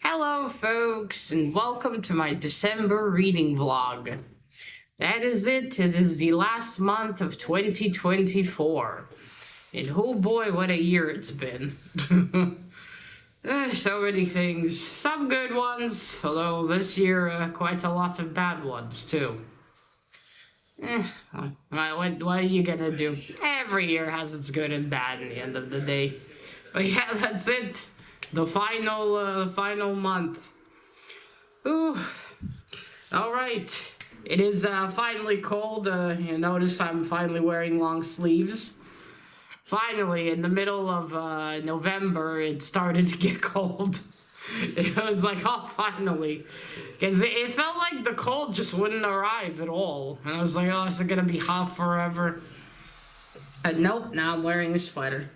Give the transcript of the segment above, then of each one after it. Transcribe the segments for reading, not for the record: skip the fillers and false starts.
Hello, folks, and welcome to my December reading vlog. That is it. It is the last month of 2024. And oh boy, what a year it's been. So many things. Some good ones, although this year, quite a lot of bad ones, too. What are you gonna do? Every year has its good and bad in the end of the day. But yeah, that's it. The final month. Ooh. All right. It is finally cold. You notice I'm finally wearing long sleeves. Finally, in the middle of November, it started to get cold. It was like, oh, finally. Because it felt like the cold just wouldn't arrive at all. And I was like, oh, is it going to be hot forever? Nope, now I'm wearing a sweater.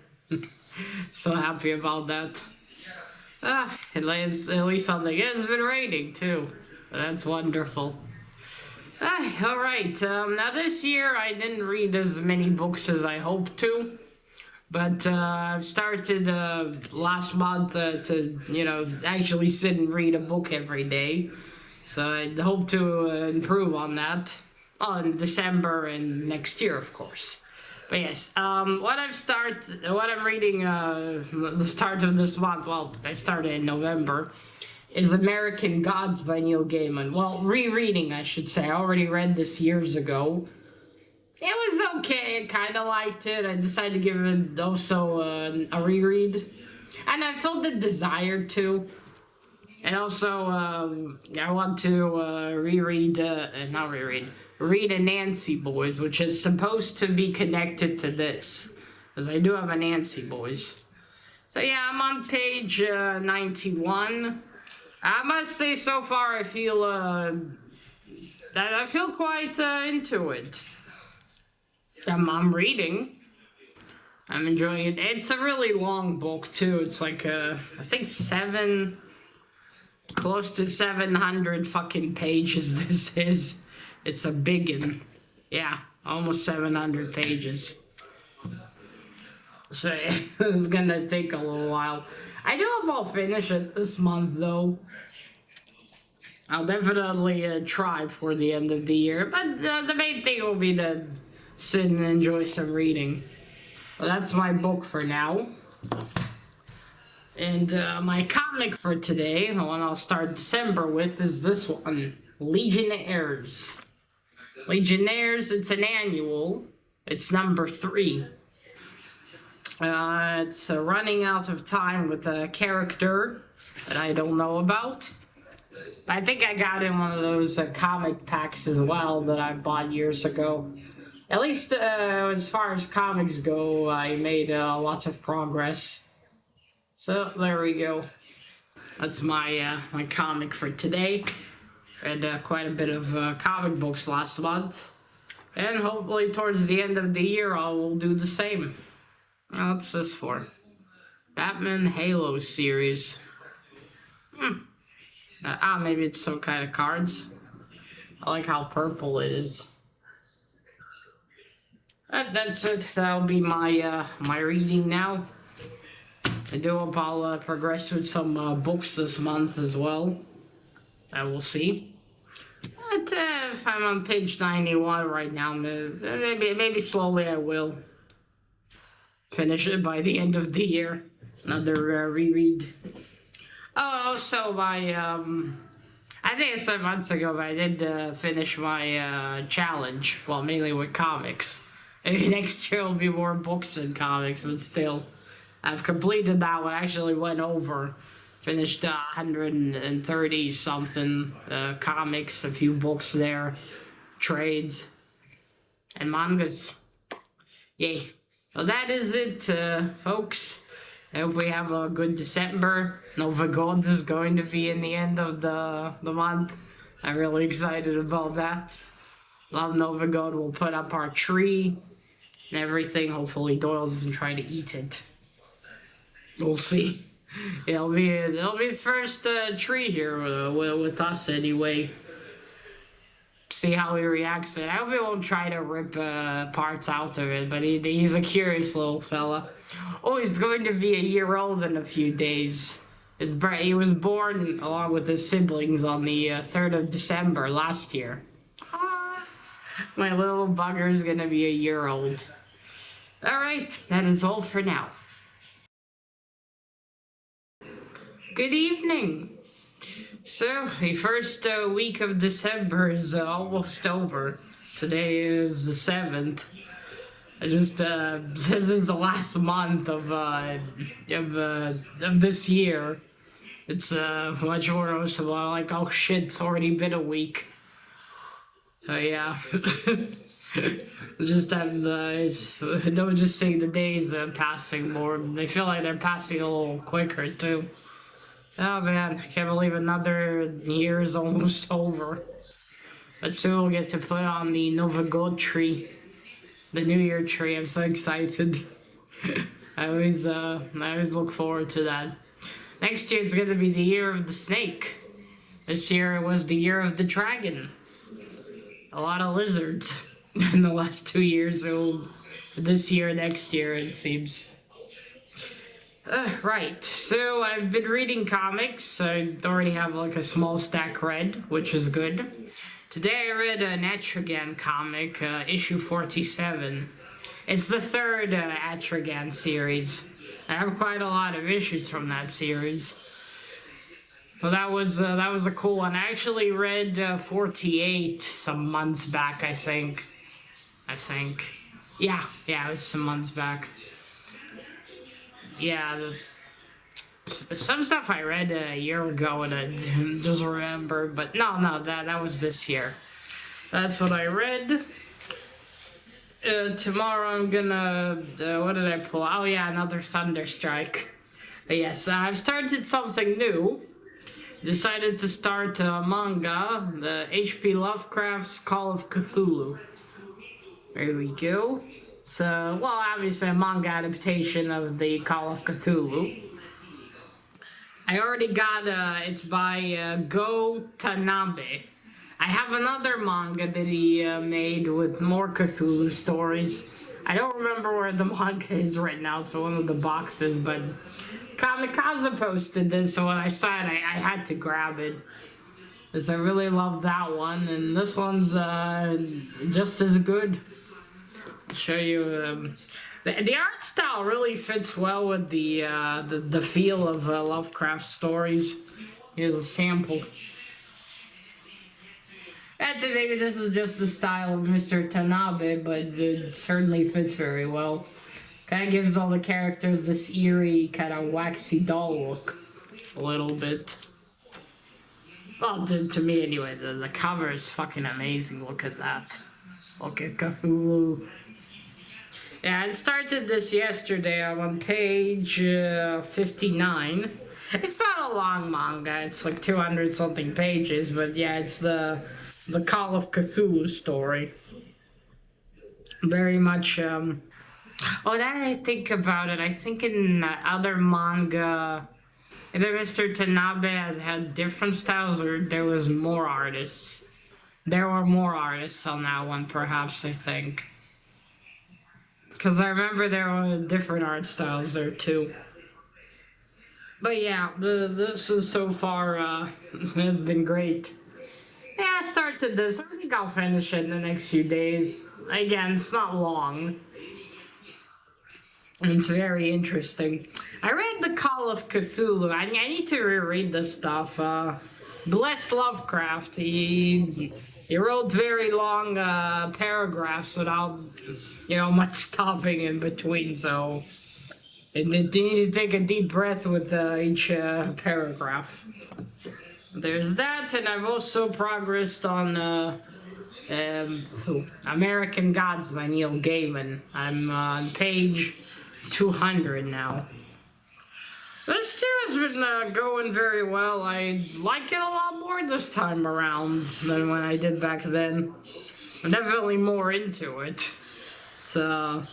So happy about that. At least something. It's been raining too. That's wonderful. Alright, now this year I didn't read as many books as I hoped to. But I've started last month to, actually sit and read a book every day. So I hope to improve on that on December and next year, of course. But yes, what I'm reading the start of this month, well, I started in November, is American Gods by Neil Gaiman. Well, rereading, I should say. I already read this years ago. It was okay. I kind of liked it. I decided to give it also a reread. And I felt the desire to. And also, I want to read Anansi Boys, which is supposed to be connected to this. Because I do have Anansi Boys. So yeah, I'm on page 91. I must say so far I feel quite into it. I'm reading. I'm enjoying it. It's a really long book too. It's like I think close to 700 fucking pages this is. It's a big one. Yeah, almost 700 pages. So it's gonna take a little while. I do hope I'll finish it this month though. I'll definitely try before the end of the year, but the main thing will be to sit and enjoy some reading. Well, that's my book for now. And my comic for today, the one I'll start December with, is this one, Legionnaires. Legionnaires, it's an annual. It's number 3. It's running out of time with a character that I don't know about. I think I got in one of those comic packs as well that I bought years ago. At least as far as comics go, I made lots of progress. So there we go. That's my my comic for today. Read quite a bit of comic books last month. And hopefully towards the end of the year I will do the same. What's this for? Batman Halo series. Maybe it's some kind of cards. I like how purple it is. That's it. That'll be my my reading now. I do hope I'll progress with some books this month as well. I will see. But if I'm on page 91 right now, maybe slowly I will finish it by the end of the year. Another reread. Oh, also my I think it's 7 months ago, but I did finish my challenge. Well, mainly with comics. Maybe next year will be more books than comics, but still. I've completed that one. I actually went over. Finished 130 something comics, a few books there, trades, and mangas. Yay. Well, that is it, folks. I hope we have a good December. Nova God is going to be in the end of the month. I'm really excited about that. Love Nova God. We'll put up our tree and everything. Hopefully Doyle doesn't try to eat it. We'll see. It'll be his first tree here with us anyway. See how he reacts to it. I hope he won't try to rip parts out of it, but he's a curious little fella. Oh, he's going to be a year old in a few days. He was born along with his siblings on the 3rd of December last year. My little bugger's gonna be a year old. Alright, that is all for now. Good evening. So, the first week of December is almost over. Today is the 7th. This is the last month of this year. It's much more noticeable. Like, oh shit, it's already been a week. Yeah. Just have don't just see the days passing more. They feel like they're passing a little quicker too. Oh man, I can't believe another year is almost over. But soon we'll get to put on the Novagod tree. The New Year tree. I'm so excited. I always look forward to that. Next year it's gonna be the year of the snake. This year it was the year of the dragon. A lot of lizards in the last 2 years, so this year, next year it seems. Right, so I've been reading comics. I already have like a small stack read, which is good. Today I read an Etrigan comic, issue 47. It's the third Etrigan series. I have quite a lot of issues from that series. Well, that was a cool one. I actually read 48 some months back, I think. Yeah, it was some months back. Yeah, some stuff I read a year ago and I just remember, but no, that was this year. That's what I read. Tomorrow I'm gonna, what did I pull? Oh yeah, another Thunderstrike. But yes, I've started something new. Decided to start a manga, the H.P. Lovecraft's Call of Cthulhu. There we go. So, well, obviously a manga adaptation of the Call of Cthulhu. I already got, it's by Go Tanabe. I have another manga that he made with more Cthulhu stories. I don't remember where the manga is right now, so one of the boxes, but Kamikaze posted this, so when I saw it, I had to grab it. Because I really love that one, and this one's just as good. I'll show you. The art style really fits well with the feel of Lovecraft stories. Here's a sample. And maybe this is just the style of Mr. Tanabe, but it certainly fits very well. Kind of gives all the characters this eerie, kind of waxy doll look. A little bit. Well, to me anyway, the cover is fucking amazing. Look at that. Look at Cthulhu. Yeah, I started this yesterday. I'm on page 59. It's not a long manga. It's like 200 something pages, but yeah, it's the Call of Cthulhu story. Very much, oh, now I think about it, I think in other manga, either Mr. Tanabe has had different styles or there was more artists. There were more artists on that one, perhaps, I think. Because I remember there were different art styles there, too. But yeah, this is so far, has been great. Yeah, I started this. I think I'll finish it in the next few days. Again, it's not long. And it's very interesting. I read The Call of Cthulhu. I need to reread this stuff. Bless Lovecraft. He wrote very long paragraphs without, much stopping in between. So you need to take a deep breath with each paragraph. There's that, and I've also progressed on American Gods by Neil Gaiman. I'm on page 200 now. This too has been going very well. I like it a lot more this time around than when I did back then. I'm definitely more into it. It's so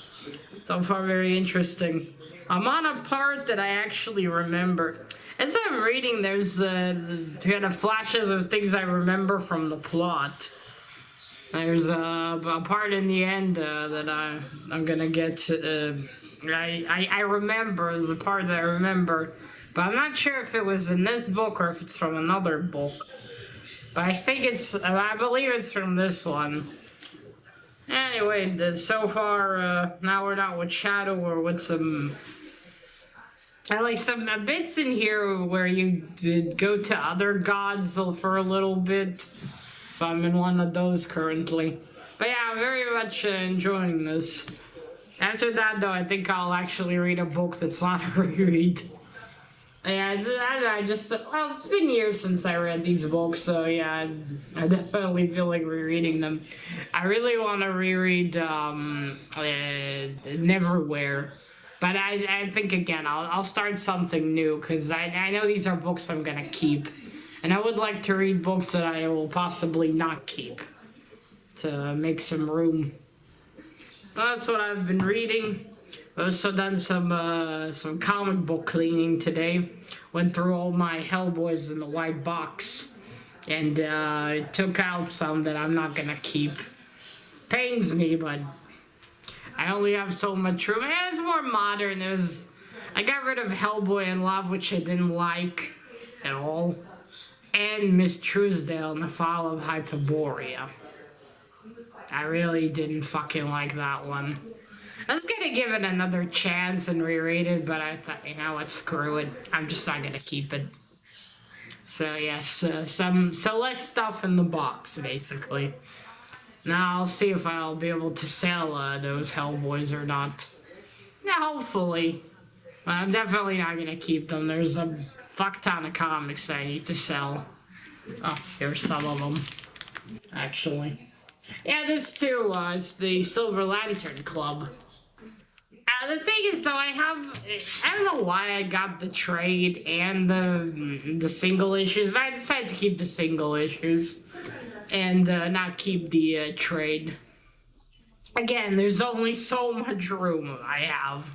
far very interesting. I'm on a part that I actually remember. As I'm reading, there's kind of flashes of things I remember from the plot. There's a part in the end that I'm gonna get to. I remember, there's a part that I remember But I'm not sure if it was in this book or if it's from another book. But I believe it's from this one. Anyway, so far, now we're not with Shadow or with some... I like some bits in here where you did go to other gods for a little bit. So I'm in one of those currently. But yeah, I'm very much enjoying this. After that, though, I think I'll actually read a book that's not a reread. Yeah, well, it's been years since I read these books, so yeah, I definitely feel like rereading them. I really want to reread Neverwhere, but I think, again, I'll start something new, because I know these are books I'm going to keep, and I would like to read books that I will possibly not keep, to make some room. That's what I've been reading. I've also done some comic book cleaning today. Went through all my Hellboys in the white box, and took out some that I'm not gonna keep. Pains me, but I only have so much room. It's more modern. I got rid of Hellboy in Love, which I didn't like at all, and Miss Truesdale in the Fall of Hyperborea. I really didn't fucking like that one. I was gonna give it another chance and reread it, but I thought, you know what, screw it. I'm just not gonna keep it. So yes, so less stuff in the box, basically. Now I'll see if I'll be able to sell those Hellboys or not. Now, hopefully. I'm definitely not gonna keep them. There's a fuck ton of comics I need to sell. Oh, here's some of them, actually. Yeah, there's two. It's the Silver Lantern Club. The thing is, though, I don't know why I got the trade and the single issues, but I decided to keep the single issues and not keep the trade. Again, there's only so much room I have,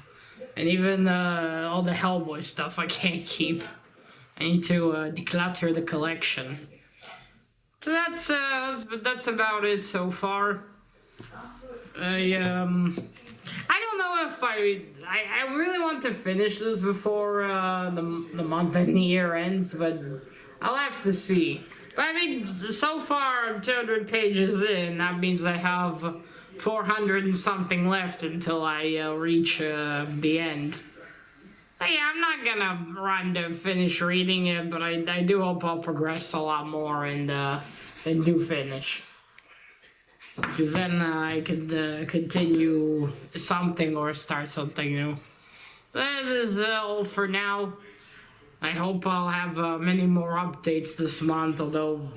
and even all the Hellboy stuff I can't keep. I need to declutter the collection. So that's about it so far. I don't know if I really want to finish this before the month and the year ends, but I'll have to see. But I mean, so far I'm 200 pages in. That means I have 400 and something left until I reach the end. But yeah, I'm not gonna run to finish reading it, but I do hope I'll progress a lot more and do finish. Because then I could continue something or start something new. That is all for now. I hope I'll have many more updates this month, although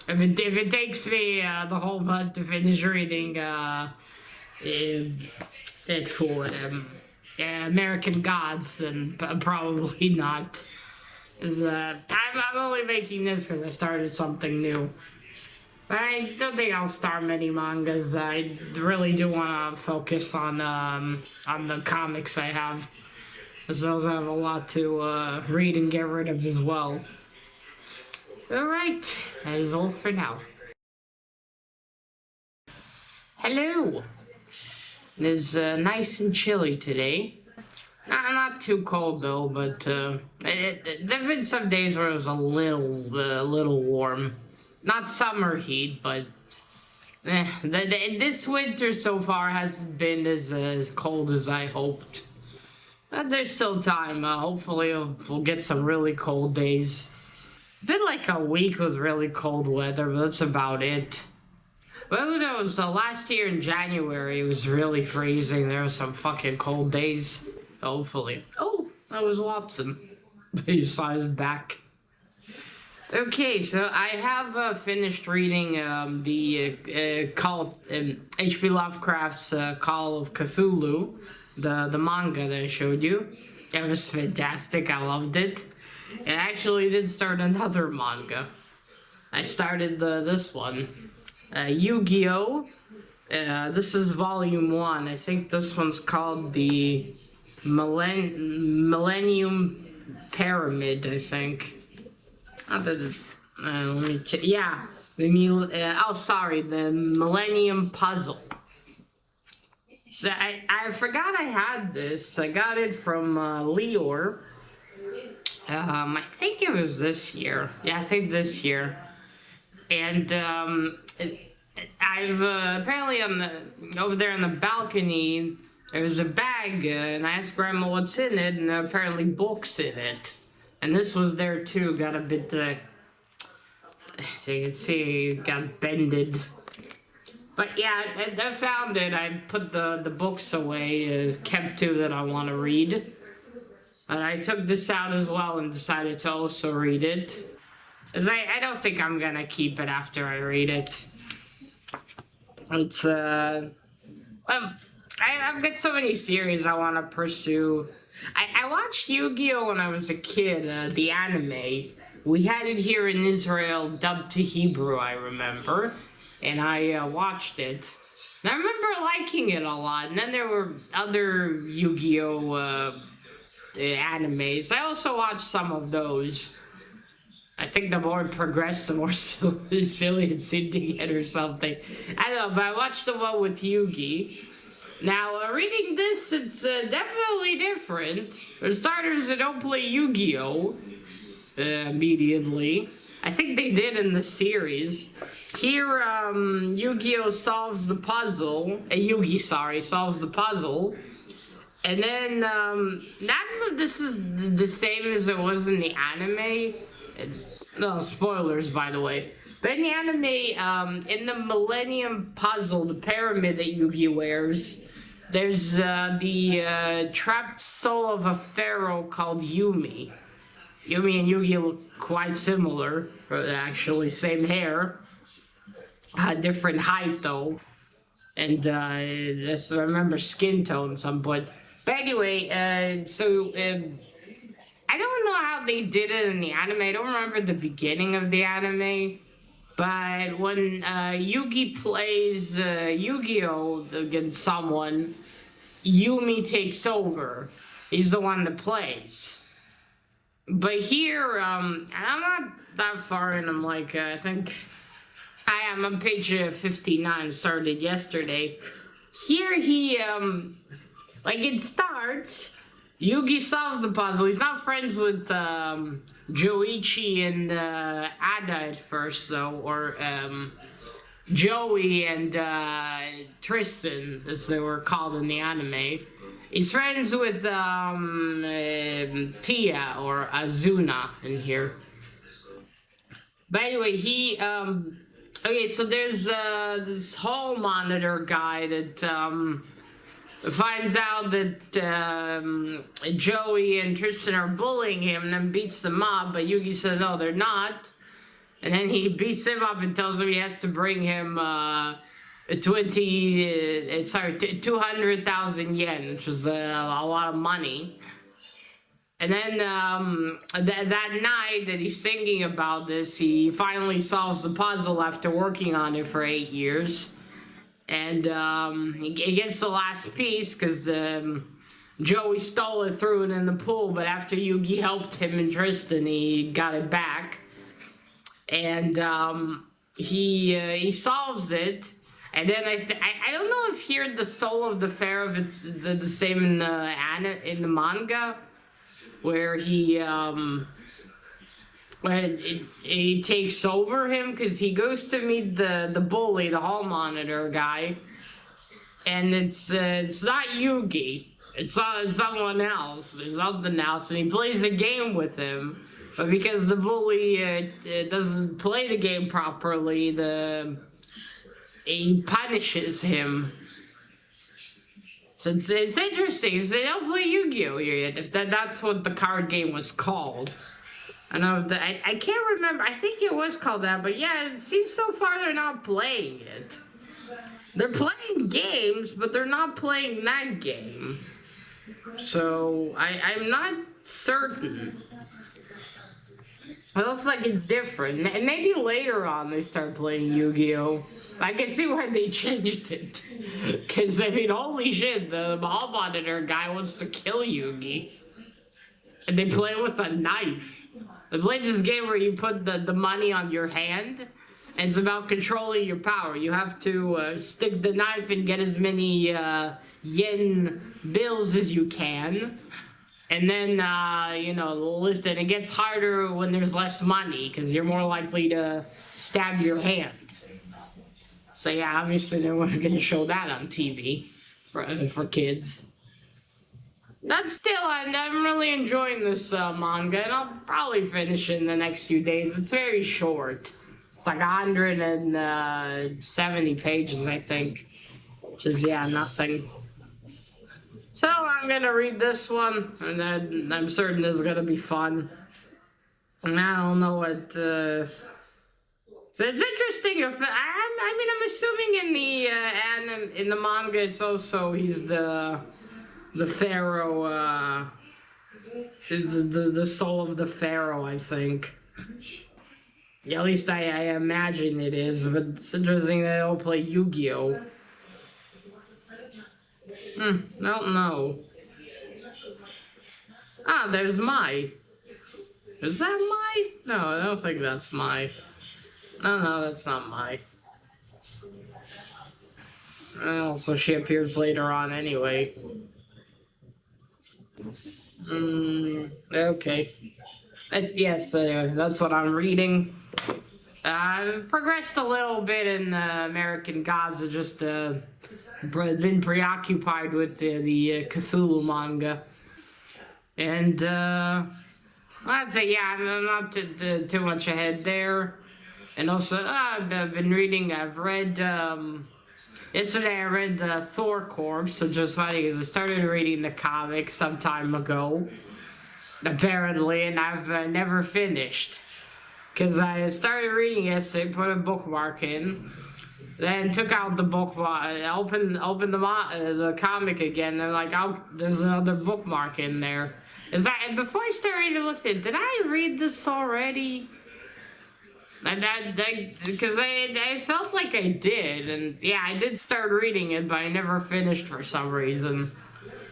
if it takes me the whole month to finish reading it for American Gods, then probably not. I'm only making this because I started something new. I don't think I'll start many mangas. I really do want to focus on the comics I have, because those have a lot to read and get rid of as well. Alright, that is all for now. Hello! It is nice and chilly today. Not too cold though, but there have been some days where it was a little warm. Not summer heat, but this winter so far hasn't been as cold as I hoped. But there's still time. Hopefully we'll get some really cold days. Been like a week with really cold weather, but that's about it. But who knows, the last year in January it was really freezing. There were some fucking cold days. Hopefully. Oh, that was Watson. He saw his back. Okay, so I have finished reading the H.P. Lovecraft's Call of Cthulhu, the manga that I showed you. It was fantastic. I loved it. And I actually did start another manga. I started this one, Yu-Gi-Oh! This is volume 1. I think this one's called the Millennium Pyramid, I think. Let me check. Yeah, the Millennium Puzzle. So I forgot I had this. I got it from Lior. I think it was this year. Yeah, I think this year. And I've apparently on the over there on the balcony there was a bag, and I asked Grandma what's in it, and apparently books in it. And this was there too. Got a bit, so you can see, got bended. But yeah, I found it. I put the books away, kept two that I want to read. And I took this out as well and decided to also read it. As I don't think I'm gonna keep it after I read it. It's, well, I've got so many series I want to pursue. I watched Yu-Gi-Oh! When I was a kid, the anime. We had it here in Israel, dubbed to Hebrew, I remember. And I watched it. And I remember liking it a lot. And then there were other Yu-Gi-Oh! Animes. I also watched some of those. I think the more it progressed, the more silly it seemed to get or something. I don't know, but I watched the one with Yugi. Now, reading this, it's definitely different. For starters, I don't play Yu-Gi-Oh! Immediately. I think they did in the series. Here, Yu-Gi-Oh! Solves the puzzle. Yugi, sorry, solves the puzzle. And then, not that this is the same as it was in the anime. No, spoilers, by the way. But in the anime, in the Millennium Puzzle, the pyramid that Yugi wears, there's the trapped soul of a pharaoh called Yumi. Yumi and Yugi look quite similar, actually, same hair. Different height, though. And I remember skin tone at some point. But anyway, I don't know how they did it in the anime. I don't remember the beginning of the anime. But when Yugi plays Yu-Gi-Oh! Against someone, Yumi takes over. He's the one that plays. But here, and I'm not that far in. I'm like, I think I am on page 59, started yesterday. Here he, like it starts, Yugi solves the puzzle. He's not friends with Joichi and Ada at first, though, or Joey and Tristan, as they were called in the anime. He's friends with Tia or Azuna in here. But anyway, he okay, so there's this hall monitor guy that finds out that Joey and Tristan are bullying him and then beats them up, but Yugi says, no, they're not. And then he beats him up and tells him he has to bring him 200,000 yen, which was a lot of money. And then that night that he's thinking about this, he finally solves the puzzle after working on it for 8 years. And he gets the last piece because Joey stole it, threw it in the pool, but after Yugi helped him and Tristan, he got it back. And he solves it. And then I don't know if here the soul of the pharaoh, if it's the same in the manga, where he when it takes over him, because he goes to meet the bully, the hall monitor guy, and it's not Yugi, it's someone else, it's something else, and he plays a game with him, but because the bully doesn't play the game properly, he punishes him. So it's interesting. So they don't play Yu-Gi-Oh! Here yet, if that's what the card game was called. I know that I can't remember. I think it was called that, but yeah, it seems so far they're not playing it. They're playing games, but they're not playing that game. So I'm not certain. It looks like it's different. And maybe later on they start playing Yu-Gi-Oh! I can see why they changed it. Because, I mean, holy shit, the hall monitor guy wants to kill Yugi. And they play with a knife. They play this game where you put the money on your hand, and it's about controlling your power. You have to stick the knife and get as many yen bills as you can. And then, lift it. It gets harder when there's less money because you're more likely to stab your hand. So yeah, obviously they're going to show that on TV for kids. That's still, I'm really enjoying this manga, and I'll probably finish it in the next few days. It's very short. It's like 170 pages, I think. Which is, yeah, nothing. So I'm gonna read this one, and then I'm certain this is gonna be fun. And I don't know what. So it's interesting. If I'm assuming in the in the manga, it's also he's the pharaoh. It's the soul of the pharaoh, I think. Yeah, at least I imagine it is. But it's interesting they don't play Yu-Gi-Oh. I don't know. Ah, there's Mai. Is that Mai? No, I don't think that's Mai. No, that's not Mai. Also, she appears later on anyway. Okay. Yes, that's what I'm reading. I've progressed a little bit in American Gods. I just been preoccupied with the Cthulhu manga. And I'd say, yeah, I'm not too much ahead there. And also, I've been reading, I've read, yesterday I read the Thor Corpse, which was funny because I started reading the comic some time ago, apparently, and I've never finished. Because I started reading yesterday, put a bookmark in, then took out the bookmark, opened the comic again, and like, oh, there's another bookmark in there. Is that, and before I started to look at, did I read this already? Because I felt like I did, and yeah, I did start reading it, but I never finished for some reason.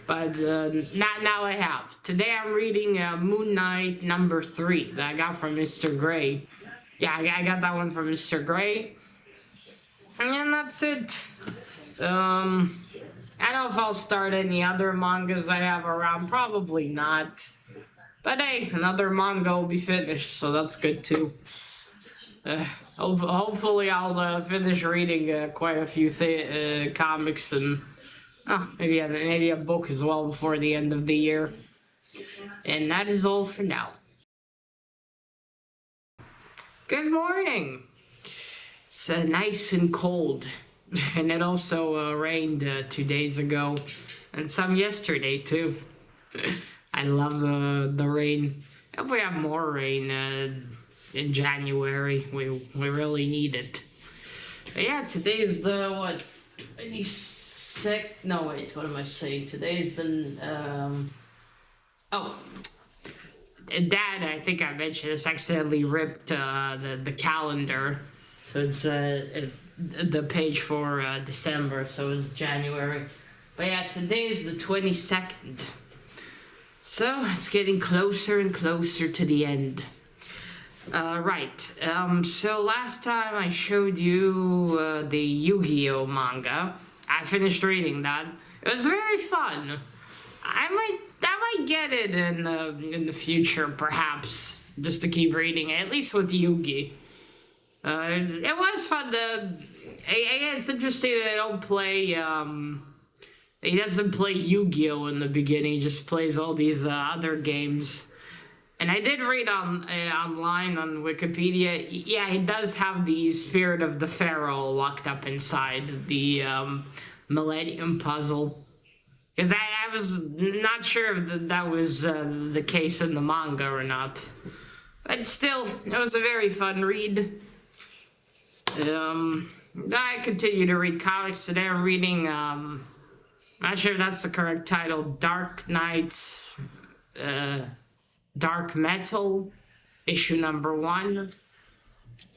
But now I have. Today I'm reading Moon Knight #3 that I got from Mr. Gray. Yeah, I got that one from Mr. Gray. And then that's it. I don't know if I'll start any other mangas I have around. Probably not. But hey, another manga will be finished, so that's good too. Hopefully I'll finish reading quite a few comics and maybe a book as well before the end of the year. And that is all for now. Good morning. It's nice and cold. And it also rained 2 days ago. And some yesterday too. I love the rain. I hope we have more rain in January. We really need it. But yeah, today is the, what, 26th? No, wait, what am I saying? Today is the, Dad, I think I mentioned this, accidentally ripped the calendar. So it's the page for December, so it's January. But yeah, today is the 22nd. So it's getting closer and closer to the end. Right. So last time I showed you the Yu-Gi-Oh manga. I finished reading that. It was very fun. I might get it in the future, perhaps, just to keep reading it, at least with Yugi. It was fun. It's interesting that they don't play. He doesn't play Yu-Gi-Oh in the beginning. He just plays all these other games. And I did read online on Wikipedia. Yeah, he does have the spirit of the pharaoh locked up inside the Millennium Puzzle. Because I was not sure if that was the case in the manga or not. But still, it was a very fun read. I continue to read comics today. I'm reading, not sure if that's the correct title, Dark Knights, Dark Metal, issue #1.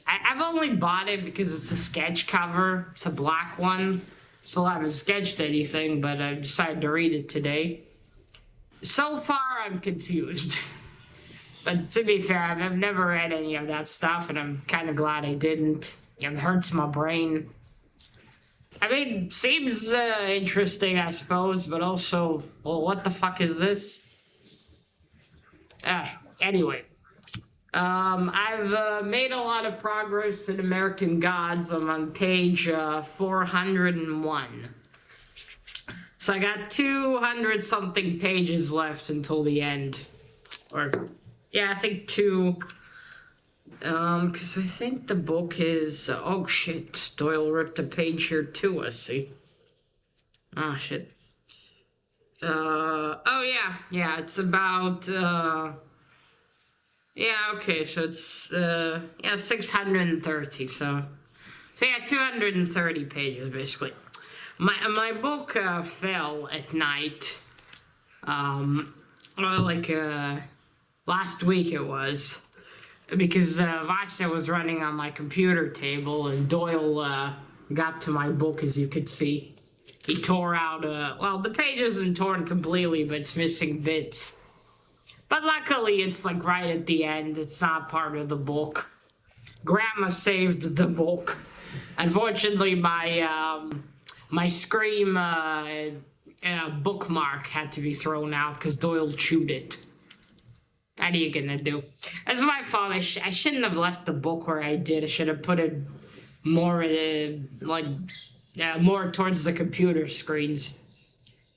I've only bought it because it's a sketch cover. It's a black one. Still haven't sketched anything, but I decided to read it today. So far, I'm confused. But to be fair, I've never read any of that stuff, and I'm kind of glad I didn't. It hurts my brain. I mean, seems interesting, I suppose, but also, well, what the fuck is this? Anyway, I've made a lot of progress in American Gods. I'm on page 401. So I got 200 something pages left until the end. Or, yeah, I think two. Because I think the book is... oh, shit. Doyle ripped a page here, too, I see. Oh, shit. Oh, yeah. Yeah, it's about, yeah, okay, so it's, yeah, 630, so yeah, 230 pages, basically. My book, fell at night, well, like, last week it was, because, Vasya was running on my computer table, and Doyle, got to my book, as you could see. He tore out, well, the page isn't torn completely, but it's missing bits. But luckily, it's like right at the end. It's not part of the book. Grandma saved the book. Unfortunately, my Scream bookmark had to be thrown out because Doyle chewed it. What are you gonna do? That's my fault. I shouldn't have left the book where I did. I should have put it more more towards the computer screens.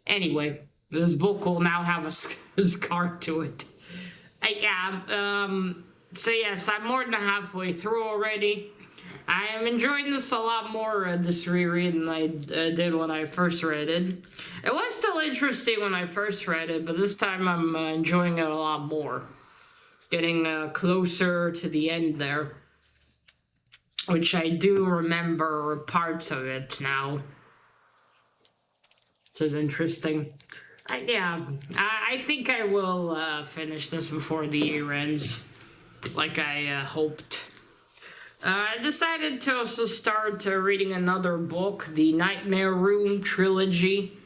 Anyway, this book will now have a scar to it. So yes, I'm more than halfway through already. I am enjoying this a lot more, this reread, than I did when I first read it. It was still interesting when I first read it, but this time I'm enjoying it a lot more. Getting closer to the end there. Which I do remember parts of it now. Which is interesting. I think I will finish this before the year ends, like I hoped. I decided to also start reading another book, the Nightmare Room trilogy.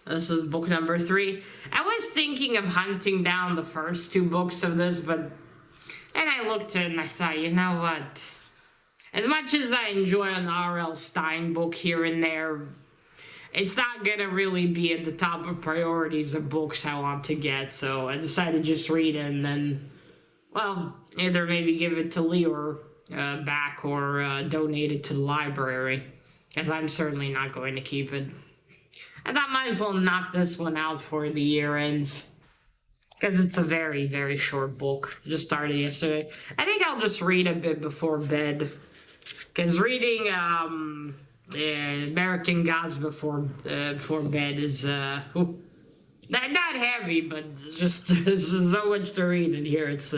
This is book number 3. I was thinking of hunting down the first 2 books of this, but then I looked at it and I thought, you know what? As much as I enjoy an R.L. Stine book here and there, it's not gonna really be at the top of priorities of books I want to get, so I decided to just read it and then, well, either maybe give it to Leor back or donate it to the library, because I'm certainly not going to keep it. I thought I might as well knock this one out before the year ends, because it's a very, very short book. I just started yesterday. I think I'll just read a bit before bed, because reading American Gods before bed is not heavy, but just there's so much to read in here. It's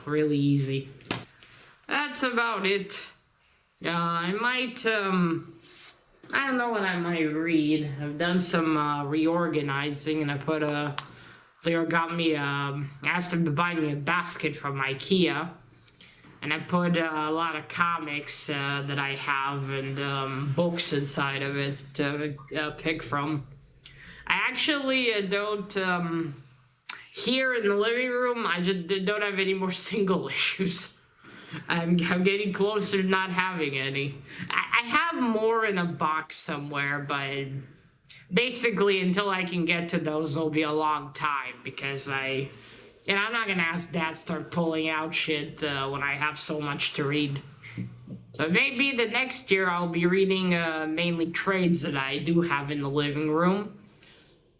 really easy. That's about it. I might I don't know what I might read. I've done some reorganizing, and I put Leo got me asked him to buy me a basket from IKEA. And I put a lot of comics that I have and books inside of it to pick from. I actually don't, here in the living room, I just don't have any more single issues. I'm getting closer to not having any. I have more in a box somewhere, but basically until I can get to those, it'll be a long time because I'm not gonna ask Dad to start pulling out shit when I have so much to read. So maybe the next year I'll be reading mainly trades that I do have in the living room.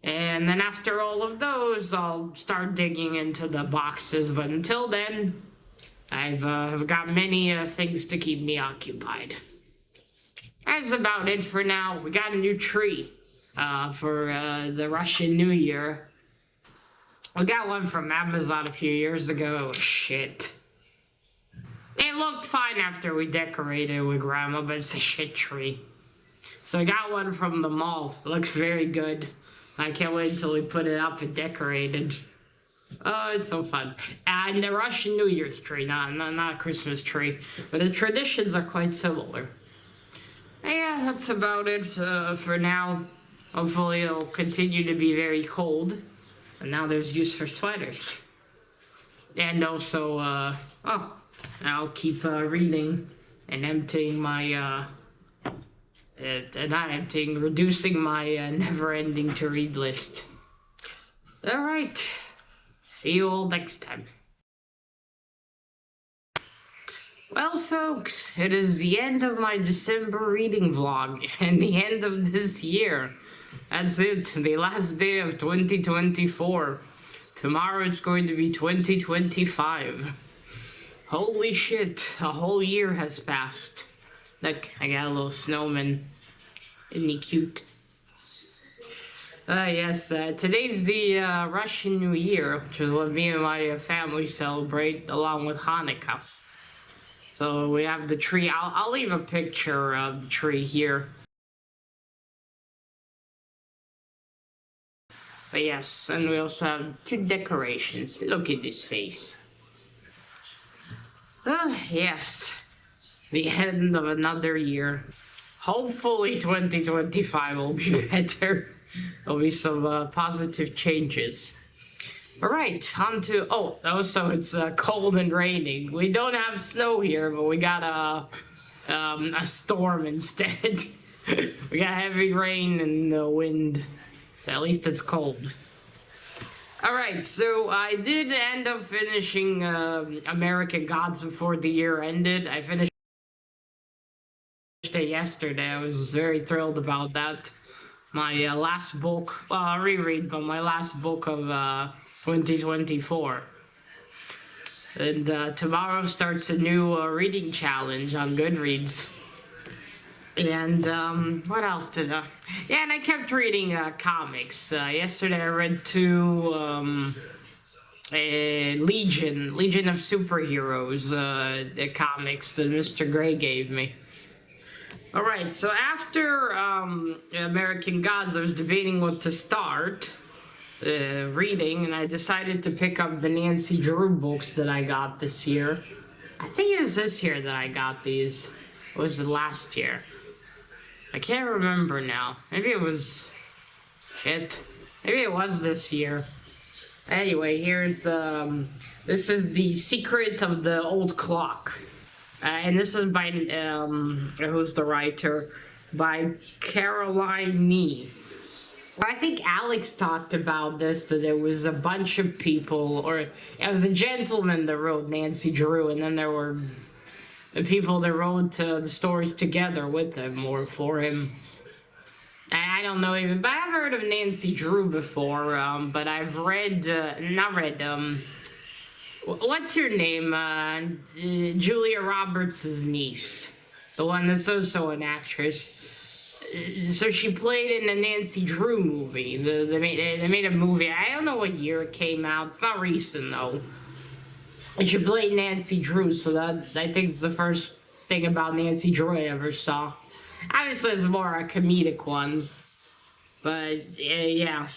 And then after all of those, I'll start digging into the boxes. But until then, I've got many things to keep me occupied. That's about it for now. We got a new tree for the Russian New Year. We got one from Amazon a few years ago. It was shit. It looked fine after we decorated it with Grandma, but it's a shit tree. So I got one from the mall. It looks very good. I can't wait until we put it up and decorated. Oh, it's so fun. And the Russian New Year's tree, not a Christmas tree. But the traditions are quite similar. Yeah, that's about it for now. Hopefully it'll continue to be very cold. And now there's use for sweaters. And also, I'll keep reading and emptying my, reducing my never-ending to-read list. Alright. See you all next time. Well, folks, it is the end of my December reading vlog and the end of this year. That's it, the last day of 2024. Tomorrow it's going to be 2025. Holy shit, a whole year has passed. Look, I got a little snowman. Isn't he cute? Yes, today's the Russian New Year, which is what me and my family celebrate along with Hanukkah. So we have the tree. I'll leave a picture of the tree here. But yes, and we also have 2 decorations. Look at his face. Yes, the end of another year. Hopefully 2025 will be better. There'll be some positive changes. Alright, on to... Oh, also it's cold and raining. We don't have snow here, but we got a storm instead. We got heavy rain and wind. So at least it's cold. Alright, so I did end up finishing American Gods before the year ended. I finished it yesterday. I was very thrilled about that. My last book, well, reread, but my last book of 2024. And tomorrow starts a new reading challenge on Goodreads. And what else did I... Yeah, and I kept reading comics. Yesterday I read 2 Legion of Superheroes the comics that Mr. Gray gave me. Alright, so after American Gods, I was debating what to start reading, and I decided to pick up the Nancy Drew books that I got this year. I think it was this year that I got these. Or was it last year? I can't remember now. Maybe it was... Shit. Maybe it was this year. Anyway, here's... This is The Secret of the Old Clock. And this is by... who's the writer? By Caroline Nee. I think Alex talked about this, that there was a bunch of people, or it was a gentleman that wrote Nancy Drew, and then there were the people that wrote the stories together with him or for him. I don't know even, but I've heard of Nancy Drew before, but I've read, what's her name? Julia Roberts' niece, the one that's also an actress. So she played in the Nancy Drew movie. They made a movie. I don't know what year it came out. It's not recent though. And she played Nancy Drew, so that I think is the first thing about Nancy Drew I ever saw. Obviously, it's more a comedic one, but yeah.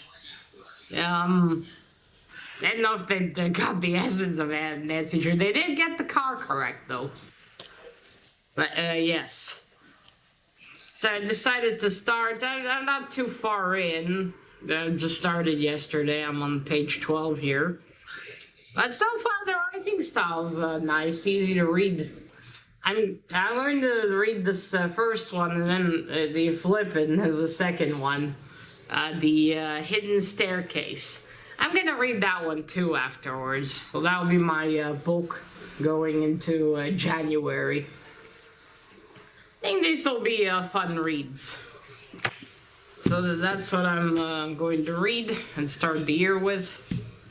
I don't know if they got the essence of Nancy Drew. They did get the car correct though. But yes. So I decided to start. I'm not too far in. I just started yesterday. I'm on page 12 here. But so far, the writing style's nice, easy to read. I learned to read this first one, and then the flippin' is the second one. The Hidden Staircase. I'm gonna read that one too afterwards. So that'll be my book going into January. I think these will be fun reads. So that's what I'm going to read and start the year with,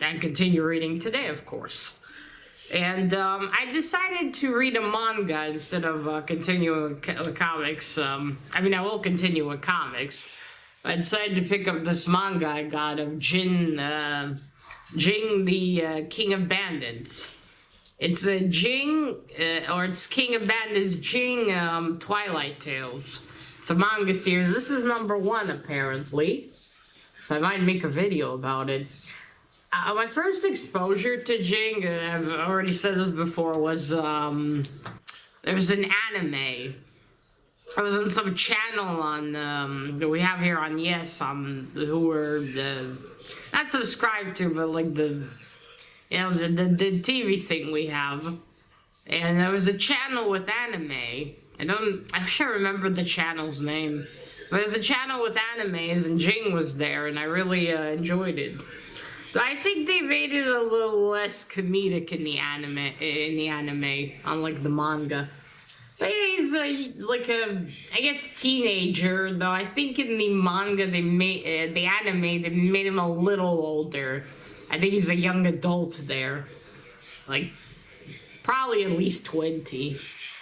and continue reading today, of course. And I decided to read a manga instead of continuing with comics. I mean, I will continue with comics. I decided to pick up this manga I got of Jing the King of Bandits. It's Jing, or it's King of Bandits, Jing Twilight Tales. It's a manga series. This is #1, apparently. So I might make a video about it. My first exposure to Jing, I've already said this before, was, there was an anime. I was on some channel on, that we have here on Yes, who were, not subscribed to, but like the the TV thing we have. And there was a channel with anime. I should remember the channel's name. But there's a channel with animes, and Jing was there, and I really enjoyed it. I think they made it a little less comedic in the anime, unlike the manga. But yeah, he's like a, I guess, teenager. Though I think in the manga the anime, they made him a little older. I think he's a young adult there, like probably at least 20.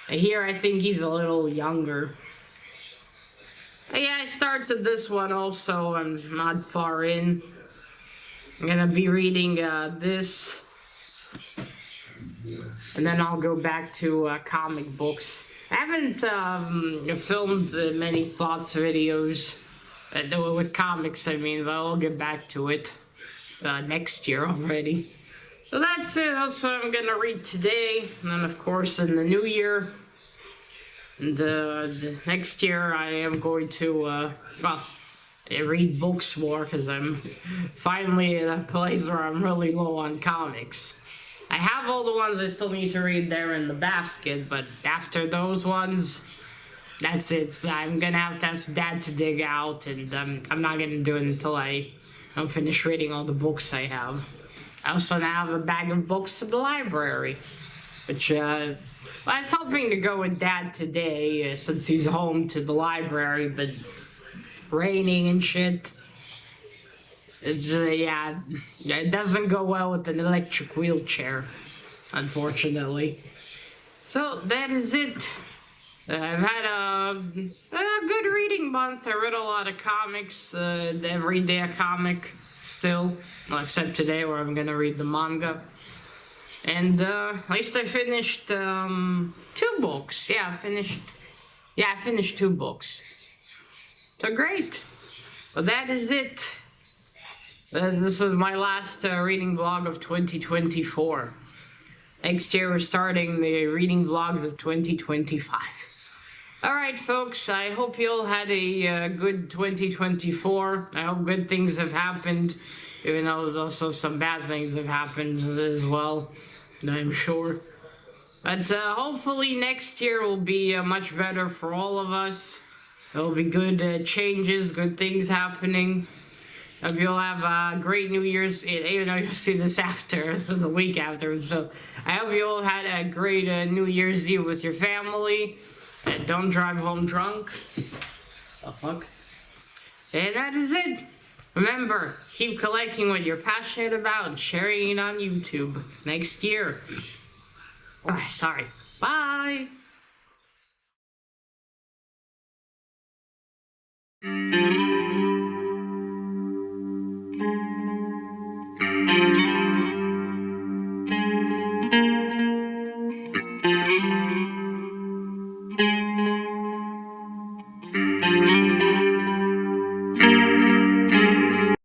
Here, I think he's a little younger. But yeah, I started this one also. I'm not far in. I'm gonna be reading this, and then I'll go back to comic books. I haven't filmed many thoughts videos with comics, I mean, but I'll get back to it next year already. So that's it. That's what I'm gonna read today. And then, of course, in the new year, and the next year, I am going to read books more because I'm finally at a place where I'm really low on comics. I have all the ones I still need to read there in the basket, but after those ones, that's it. So I'm gonna have to ask Dad to dig out, and I'm not gonna do it until I'm finished reading all the books I have. I also now have a bag of books to the library, which I was hoping to go with Dad today since he's home to the library, but raining and shit. It's yeah, it doesn't go well with an electric wheelchair, unfortunately. So that is it. I've had a good reading month. I read a lot of comics, every day a comic still, well, except today where I'm gonna read the manga. And at least I finished 2 books. Yeah, I finished 2 books. So great. Well, that is it. This is my last reading vlog of 2024. Next year we're starting the reading vlogs of 2025. Alright folks, I hope you all had a good 2024. I hope good things have happened, even though there's also some bad things have happened as well, I'm sure. But hopefully next year will be much better for all of us. There'll be good changes, good things happening. Hope you'll have a great New Year's, even though you'll see this after, the week after. So I hope you all had a great New Year's Eve with your family. And don't drive home drunk. The fuck? And that is it. Remember, keep collecting what you're passionate about and sharing it on YouTube next year. Oh, sorry. Bye.